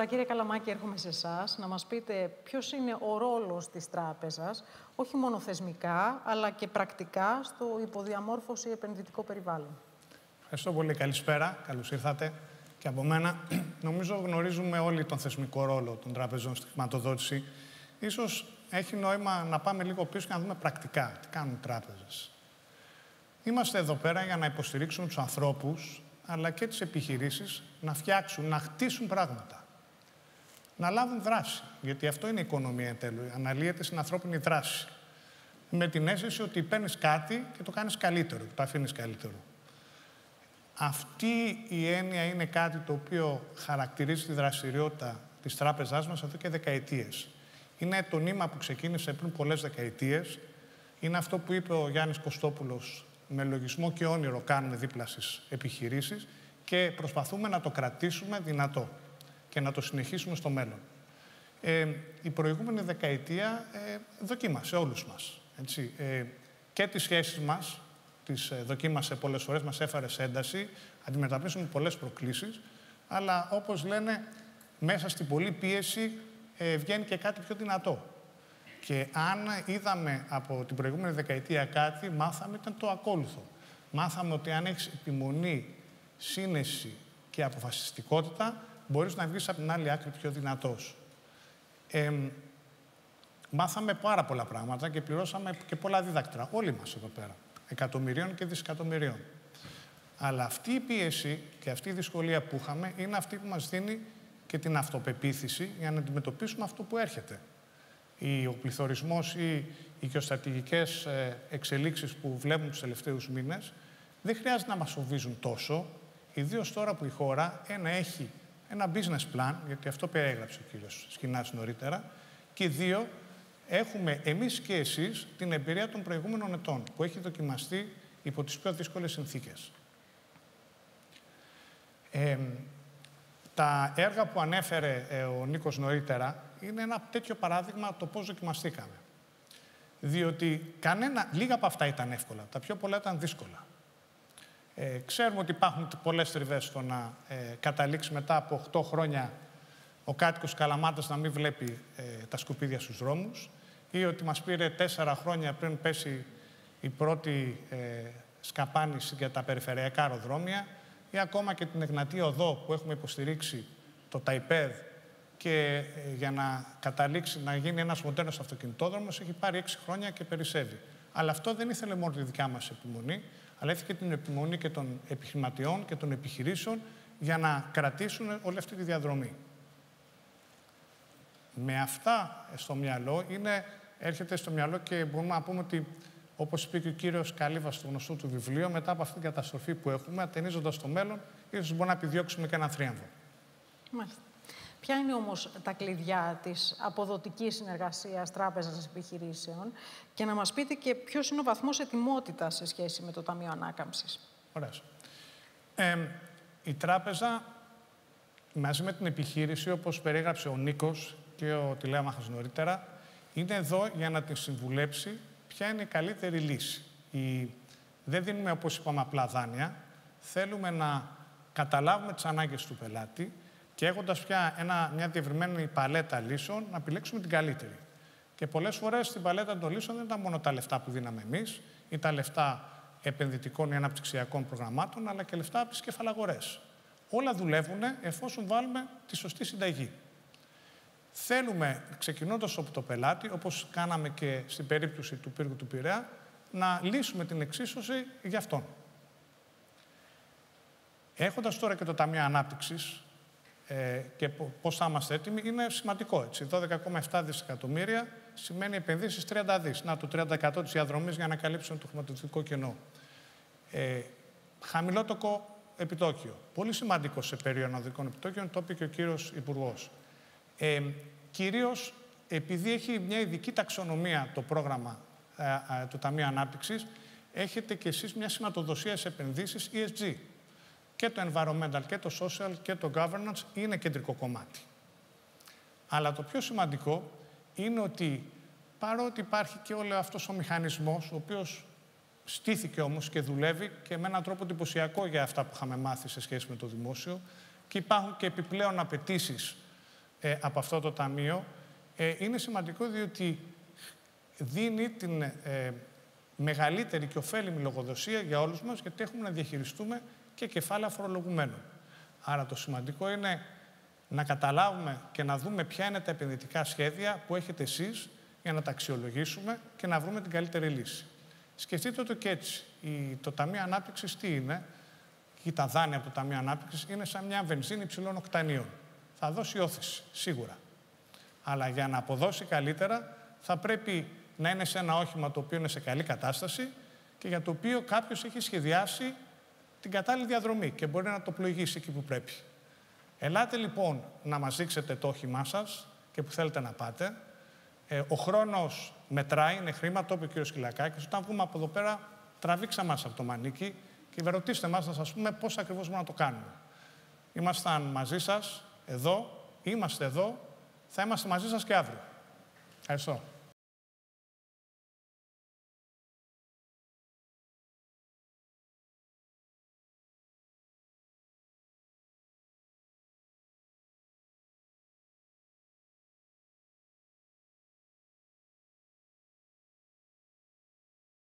Τώρα, κύριε Καλαμάκη, έρχομαι σε εσάς να μας πείτε ποιος είναι ο ρόλος της τράπεζας, όχι μόνο θεσμικά, αλλά και πρακτικά στο υποδιαμόρφωση επενδυτικό περιβάλλον. Ευχαριστώ πολύ. Καλησπέρα. Καλώς ήρθατε. Και από μένα, νομίζω γνωρίζουμε όλοι τον θεσμικό ρόλο των τραπεζών στη χρηματοδότηση. Ίσως έχει νόημα να πάμε λίγο πίσω και να δούμε πρακτικά τι κάνουν οι τράπεζες. Είμαστε εδώ πέρα για να υποστηρίξουμε τους ανθρώπους, αλλά και τις επιχειρήσεις να φτιάξουν, να χτίσουν πράγματα. Να λάβουν δράση. Γιατί αυτό είναι η οικονομία εν τέλει. Αναλύεται στην ανθρώπινη δράση. Με την αίσθηση ότι παίρνεις κάτι και το κάνεις καλύτερο, το αφήνεις καλύτερο. Αυτή η έννοια είναι κάτι το οποίο χαρακτηρίζει τη δραστηριότητα της τράπεζάς μας εδώ και δεκαετίες. Είναι το νήμα που ξεκίνησε πριν πολλές δεκαετίες. Είναι αυτό που είπε ο Γιάννης Κωστόπουλος, με λογισμό και όνειρο κάνουμε δίπλα στις επιχειρήσεις και προσπαθούμε να το κρατήσουμε δυνατό και να το συνεχίσουμε στο μέλλον. Η προηγούμενη δεκαετία δοκίμασε όλους μας. Έτσι. Και τις σχέσεις μας τις δοκίμασε πολλές φορές, μας έφερε σε ένταση, αντιμετωπίσουμε πολλές προκλήσεις, αλλά όπως λένε, μέσα στην πολλή πίεση βγαίνει και κάτι πιο δυνατό. Και αν είδαμε από την προηγούμενη δεκαετία κάτι, μάθαμε ήταν το ακόλουθο. Μάθαμε ότι αν έχεις επιμονή, σύνεση και αποφασιστικότητα, μπορείς να βγεις από την άλλη άκρη πιο δυνατός. Μάθαμε πάρα πολλά πράγματα και πληρώσαμε και πολλά δίδακτρα. Όλοι μας εδώ πέρα. Εκατομμυρίων και δισεκατομμυρίων. Αλλά αυτή η πίεση και αυτή η δυσκολία που είχαμε είναι αυτή που μας δίνει και την αυτοπεποίθηση για να αντιμετωπίσουμε αυτό που έρχεται. Ο πληθωρισμός ή οι γεωστρατηγικές εξελίξεις που βλέπουμε τους τελευταίους μήνες δεν χρειάζεται να μας φοβίζουν τόσο, ιδίως τώρα που η χώρα έχει ένα business plan, γιατί αυτό περιέγραψε ο κύριος Σκινάς νωρίτερα, και δύο, έχουμε εμείς και εσείς την εμπειρία των προηγούμενων ετών, που έχει δοκιμαστεί υπό τις πιο δύσκολες συνθήκες. Τα έργα που ανέφερε ο Νίκος νωρίτερα είναι ένα τέτοιο παράδειγμα το πώς δοκιμαστήκαμε. Διότι λίγα από αυτά ήταν εύκολα, τα πιο πολλά ήταν δύσκολα. Ξέρουμε ότι υπάρχουν πολλές τριβές στο να καταλήξει μετά από 8 χρόνια ο κάτοικος Καλαμάτας να μην βλέπει τα σκουπίδια στους δρόμους ή ότι μας πήρε 4 χρόνια πριν πέσει η πρώτη σκαπάνιση για τα περιφερειακά αεροδρόμια ή ακόμα και την Εγνατία Οδό που έχουμε υποστηρίξει το ΤΑΙΠΕΔ και για να καταλήξει να γίνει ένας μοντέρνος αυτοκινητόδρομος έχει πάρει 6 χρόνια και περισσεύει. Αλλά αυτό δεν ήθελε μόνο τη δικιά μας επιμονή, αλλά ήθελε την επιμονή και των επιχειρηματιών και των επιχειρήσεων για να κρατήσουν όλη αυτή τη διαδρομή. Με αυτά στο μυαλό έρχεται στο μυαλό και μπορούμε να πούμε ότι, όπως είπε και ο κύριος Καλύβας στο γνωστό του βιβλίο, μετά από αυτή την καταστροφή που έχουμε, ατενίζοντας το μέλλον, ίσως μπορούμε να επιδιώξουμε και έναν θρίαμβο. Μάλιστα. Ποια είναι όμως τα κλειδιά της αποδοτικής συνεργασίας τράπεζας επιχειρήσεων και να μας πείτε και ποιος είναι ο βαθμός ετοιμότητας σε σχέση με το Ταμείο Ανάκαμψης. Ωραία. Η τράπεζα μαζί με την επιχείρηση, όπως περιέγραψε ο Νίκος και ο τηλέμαχος νωρίτερα, είναι εδώ για να την συμβουλέψει ποια είναι η καλύτερη λύση. Δεν δίνουμε, όπως είπαμε, απλά δάνεια. Θέλουμε να καταλάβουμε τις ανάγκες του πελάτη και έχοντας πια μια διευρυμένη παλέτα λύσεων, να επιλέξουμε την καλύτερη. Και πολλές φορές στην παλέτα των λύσεων δεν ήταν μόνο τα λεφτά που δίναμε εμείς ή τα λεφτά επενδυτικών ή αναπτυξιακών προγραμμάτων, αλλά και λεφτά από τις κεφαλαγορές. Όλα δουλεύουν εφόσον βάλουμε τη σωστή συνταγή. Θέλουμε, ξεκινώντας από το πελάτη, όπως κάναμε και στην περίπτωση του πύργου του Πειραιά, να λύσουμε την εξίσωση για αυτόν. Έχοντας τώρα και το Ταμείο Ανάπτυξης και πώς θα είμαστε έτοιμοι, είναι σημαντικό. 12,7 δισεκατομμύρια σημαίνει επενδύσεις 30 δις. Να, το 30% της διαδρομής για να καλύψουν το χρηματοδοτικό κενό. Χαμηλότοκο επιτόκιο. Πολύ σημαντικό σε περίοδο ανωδικών επιτόκιων, το είπε και ο κύριος Υπουργός. Κυρίως επειδή έχει μια ειδική ταξονομία το πρόγραμμα του Ταμείου Ανάπτυξης, έχετε και εσείς μια σηματοδοσία σε επενδύσεις ESG. Και το environmental και το social και το governance είναι κεντρικό κομμάτι. Αλλά το πιο σημαντικό είναι ότι παρότι υπάρχει και όλο αυτός ο μηχανισμός, ο οποίος στήθηκε όμως και δουλεύει και με έναν τρόπο εντυπωσιακό για αυτά που είχαμε μάθει σε σχέση με το δημόσιο και υπάρχουν και επιπλέον απαιτήσεις από αυτό το ταμείο είναι σημαντικό διότι δίνει την μεγαλύτερη και ωφέλιμη λογοδοσία για όλους μας, γιατί έχουμε να διαχειριστούμε και κεφάλαια φορολογουμένων. Άρα το σημαντικό είναι να καταλάβουμε και να δούμε ποια είναι τα επενδυτικά σχέδια που έχετε εσείς για να τα αξιολογήσουμε και να βρούμε την καλύτερη λύση. Σκεφτείτε το και έτσι. Το Ταμείο Ανάπτυξης τι είναι, ή τα δάνεια από το Ταμείο Ανάπτυξης είναι σαν μια βενζίνη υψηλών οκτανίων. Θα δώσει όθηση, σίγουρα. Αλλά για να αποδώσει καλύτερα θα πρέπει να είναι σε ένα όχημα το οποίο είναι σε καλή κατάσταση και για το οποίο κάποιος έχει σχεδιάσει την κατάλληλη διαδρομή και μπορεί να το πλοηγήσει εκεί που πρέπει. Ελάτε λοιπόν να μας δείξετε το όχημά σας και που θέλετε να πάτε. Ο χρόνος μετράει, είναι χρήμα, το είπε ο κ. Σκυλακάκης. Όταν βγούμε από εδώ πέρα, τραβήξα μας από το μανίκι και ρωτήστε μας να σας πούμε πώς ακριβώς μπορούμε να το κάνουμε. Ήμασταν μαζί σας εδώ, είμαστε εδώ, θα είμαστε μαζί σας και αύριο. Ευχαριστώ.